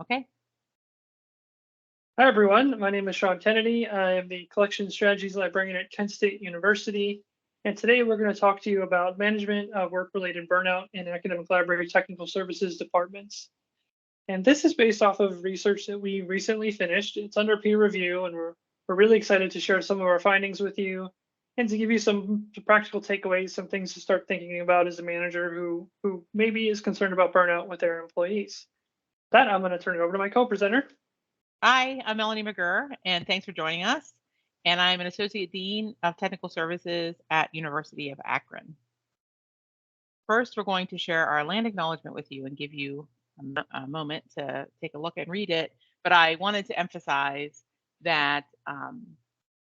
Okay. Hi, everyone. My name is Sean Kennedy. I am the Collection Strategies Librarian at Kent State University. And today we're going to talk to you about management of work-related burnout in academic library technical services departments. And this is based off of research that we recently finished. It's under peer review, and we're really excited to share some of our findings with you and to give you some practical takeaways, some things to start thinking about as a manager who maybe is concerned about burnout with their employees. With that, I'm going to turn it over to my co-presenter. Hi, I'm Melanie McGurr, and thanks for joining us. And I'm an Associate Dean of Technical Services at University of Akron. First, we're going to share our land acknowledgement with you and give you a moment to take a look and read it. But I wanted to emphasize that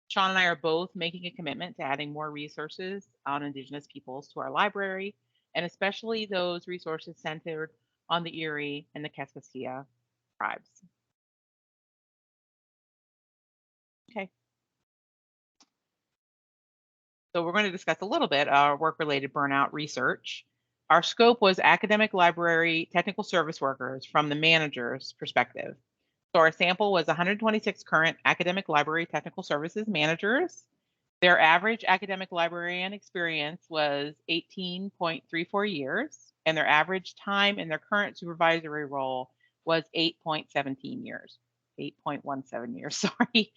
Sean and I are both making a commitment to adding more resources on Indigenous peoples to our library, and especially those resources centered on the Erie and the Kaskaskia tribes. Okay. So we're going to discuss a little bit our work-related burnout research. Our scope was academic library technical service workers from the manager's perspective. So our sample was 126 current academic library technical services managers. Their average academic librarian experience was 18.34 years, and their average time in their current supervisory role was 8.17 years. 8.17 years, sorry.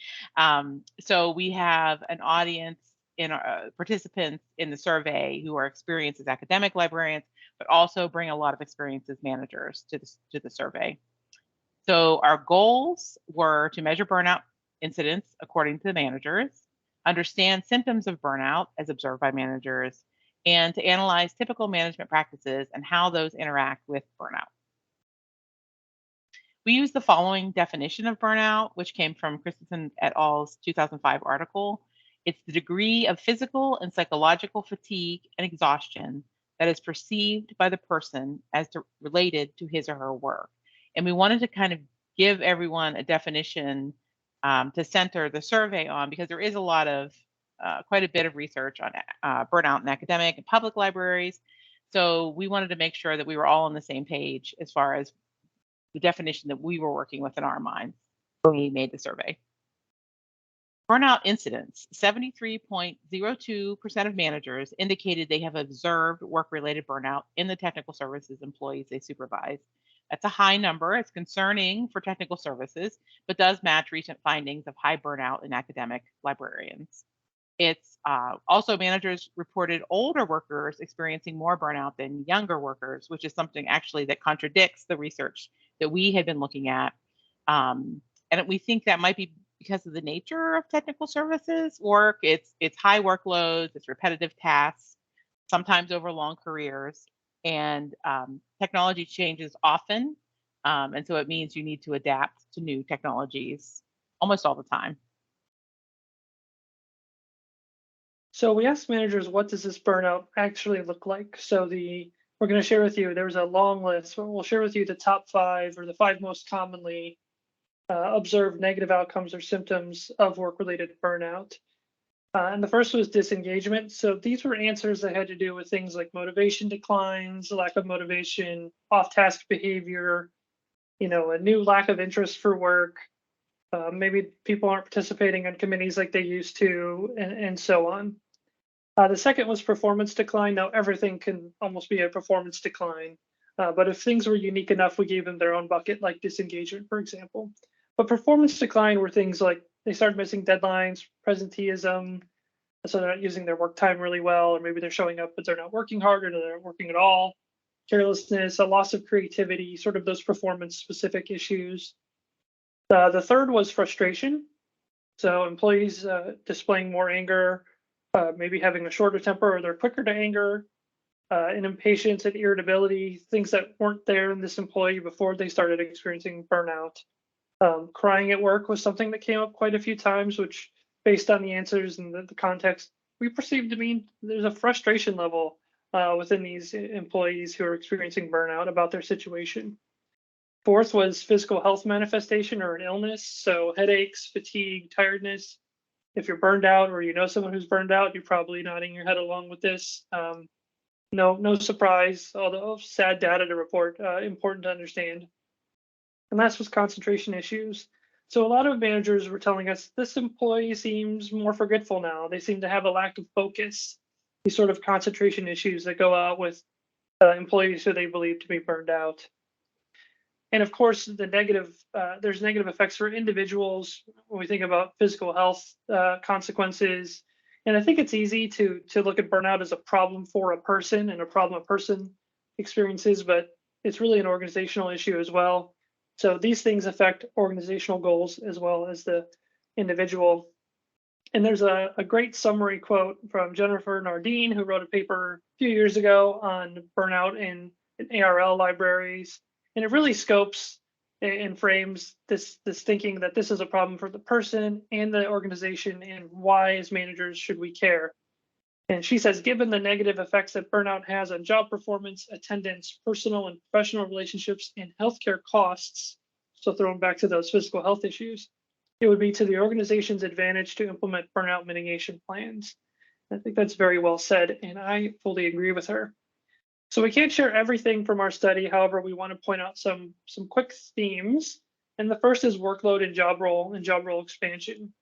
So we have an audience in participants in the survey who are experienced as academic librarians, but also bring a lot of experience as managers to the survey. So our goals were to measure burnout incidents according to the managers, understand symptoms of burnout as observed by managers, and to analyze typical management practices and how those interact with burnout. We use the following definition of burnout, which came from Christensen et al.'s 2005 article. It's the degree of physical and psychological fatigue and exhaustion that is perceived by the person as related to his or her work. And we wanted to kind of give everyone a definition to center the survey on, because there is a lot of quite a bit of research on burnout in academic and public libraries. So we wanted to make sure that we were all on the same page as far as the definition that we were working with in our minds when we made the survey. Burnout incidents, 73.02% of managers indicated they have observed work-related burnout in the technical services employees they supervise. That's a high number. It's concerning for technical services, but does match recent findings of high burnout in academic librarians. It's also managers reported older workers experiencing more burnout than younger workers, which is something actually that contradicts the research that we had been looking at. And we think that might be because of the nature of technical services work. It's high workloads, it's repetitive tasks, sometimes over long careers, and technology changes often. And so it means you need to adapt to new technologies almost all the time. So we asked managers, what does this burnout actually look like? We're going to share with you, there was a long list, but we'll share with you the top 5 or the 5 most commonly observed negative outcomes or symptoms of work-related burnout. And the first was disengagement. So these were answers that had to do with things like motivation declines, lack of motivation, off-task behavior, a new lack of interest for work. Maybe people aren't participating on committees like they used to, and so on. The second was performance decline. Now, everything can almost be a performance decline, but if things were unique enough, we gave them their own bucket, like disengagement, for example. But performance decline were things like they started missing deadlines, presenteeism, so they're not using their work time really well, or maybe they're showing up, but they're not working hard, or they're not working at all. Carelessness, a loss of creativity, sort of those performance specific issues. The third was frustration. So employees displaying more anger, maybe having a shorter temper, or they're quicker to anger, and impatience and irritability, things that weren't there in this employee before they started experiencing burnout. Crying at work was something that came up quite a few times, which, based on the answers and the context, we perceived to mean there's a frustration level within these employees who are experiencing burnout about their situation. Fourth was physical health manifestation or an illness. So headaches, fatigue, tiredness. If you're burned out or you know someone who's burned out, you're probably nodding your head along with this. No surprise, although sad data to report, important to understand. And last was concentration issues. So a lot of managers were telling us this employee seems more forgetful now. They seem to have a lack of focus. These sort of concentration issues that go out with employees who they believe to be burned out. And of course, there's negative effects for individuals when we think about physical health consequences. And I think it's easy to look at burnout as a problem for a person and a problem a person experiences, but it's really an organizational issue as well. So these things affect organizational goals as well as the individual. And there's a great summary quote from Jennifer Nardine, who wrote a paper a few years ago on burnout in ARL libraries. And it really scopes and frames this thinking that this is a problem for the person and the organization, and why, as managers, should we care? And she says, given the negative effects that burnout has on job performance, attendance, personal and professional relationships, and healthcare costs, so throwing back to those physical health issues, it would be to the organization's advantage to implement burnout mitigation plans. I think that's very well said, and I fully agree with her. So we can't share everything from our study. However, we want to point out some quick themes. And the first is workload and job role expansion.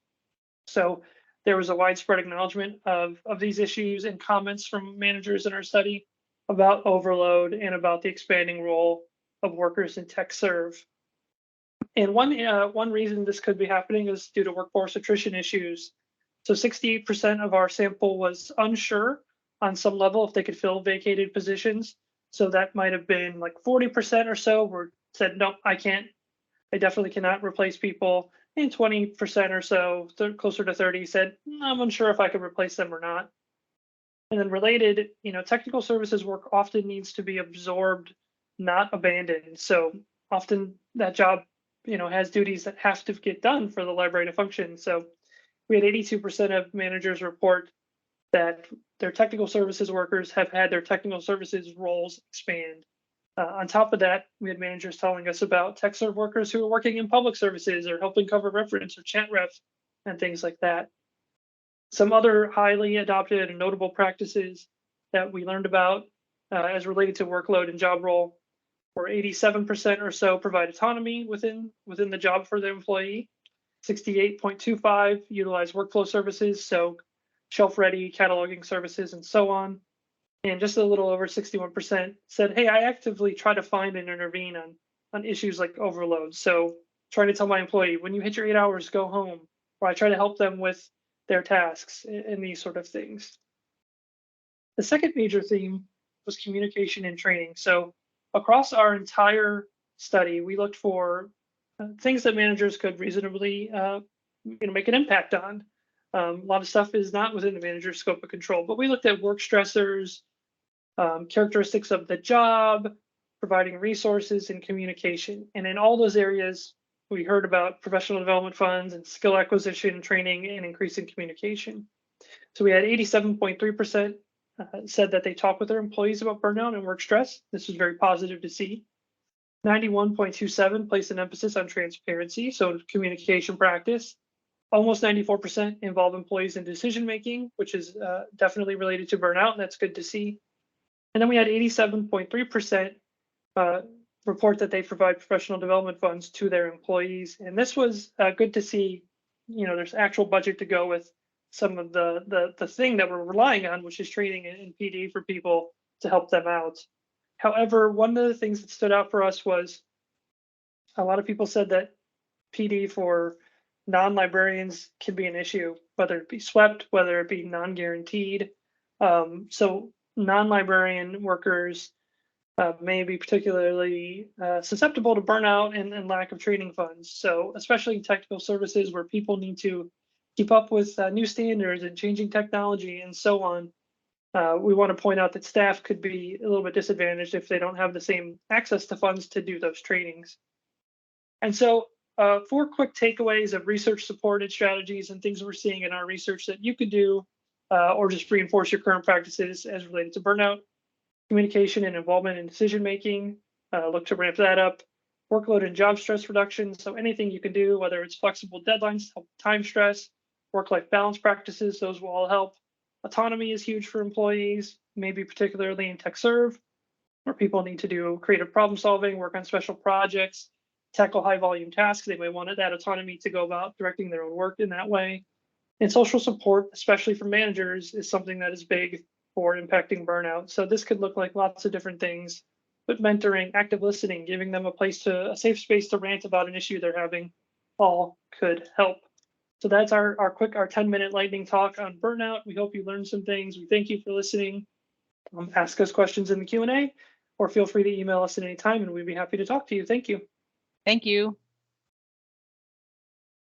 So there was a widespread acknowledgement of these issues and comments from managers in our study about overload and about the expanding role of workers in tech serve. And one reason this could be happening is due to workforce attrition issues. So 68% of our sample was unsure on some level if they could fill vacated positions. So that might have been like 40% or so were said, nope, I can't. I definitely cannot replace people. And 20% or so, closer to 30, said, I'm unsure if I could replace them or not. And then related, technical services work often needs to be absorbed, not abandoned. So often that job, has duties that have to get done for the library to function. So we had 82% of managers report that their technical services workers have had their technical services roles expand. On top of that, we had managers telling us about tech serve workers who are working in public services or helping cover reference or chat ref and things like that. Some other highly adopted and notable practices that we learned about as related to workload and job role were 87% or so provide autonomy within the job for the employee. 68.25 utilize workflow services, so shelf-ready cataloging services and so on. And just a little over 61% said, hey, I actively try to find and intervene on issues like overload. So trying to tell my employee, when you hit your 8 hours, go home, or I try to help them with their tasks and these sort of things. The second major theme was communication and training. So across our entire study, we looked for things that managers could reasonably make an impact on. A lot of stuff is not within the manager's scope of control, but we looked at work stressors, characteristics of the job, providing resources, and communication. And in all those areas, we heard about professional development funds and skill acquisition, training, and increasing communication. So we had 87.3% said that they talk with their employees about burnout and work stress. This was very positive to see. 91.27 placed an emphasis on transparency, so communication practice. Almost 94% involve employees in decision making, which is definitely related to burnout, and that's good to see. And then we had 87.3% report that they provide professional development funds to their employees, and this was good to see. There's actual budget to go with some of the thing that we're relying on, which is training and PD for people to help them out. However, one of the things that stood out for us was a lot of people said that PD for non-librarians can be an issue, whether it be swept, whether it be non-guaranteed. So non-librarian workers may be particularly susceptible to burnout and lack of training funds. So especially in technical services where people need to keep up with new standards and changing technology and so on, we want to point out that staff could be a little bit disadvantaged if they don't have the same access to funds to do those trainings. And so 4 quick takeaways of research supported strategies and things we're seeing in our research that you could do or just reinforce your current practices as related to burnout. Communication and involvement in decision making, look to ramp that up. Workload and job stress reduction, so anything you can do, whether it's flexible deadlines to help time stress, work-life balance practices, those will all help. Autonomy is huge for employees, maybe particularly in tech serve, where people need to do creative problem solving, work on special projects, tackle high volume tasks. They may want that autonomy to go about directing their own work in that way. And social support, especially for managers, is something that is big for impacting burnout. So this could look like lots of different things, but mentoring, active listening, giving them a safe space to rant about an issue they're having, all could help. So that's our 10-minute lightning talk on burnout. We hope you learned some things. We thank you for listening. Ask us questions in the Q&A, or feel free to email us at any time, and we'd be happy to talk to you. Thank you. Thank you.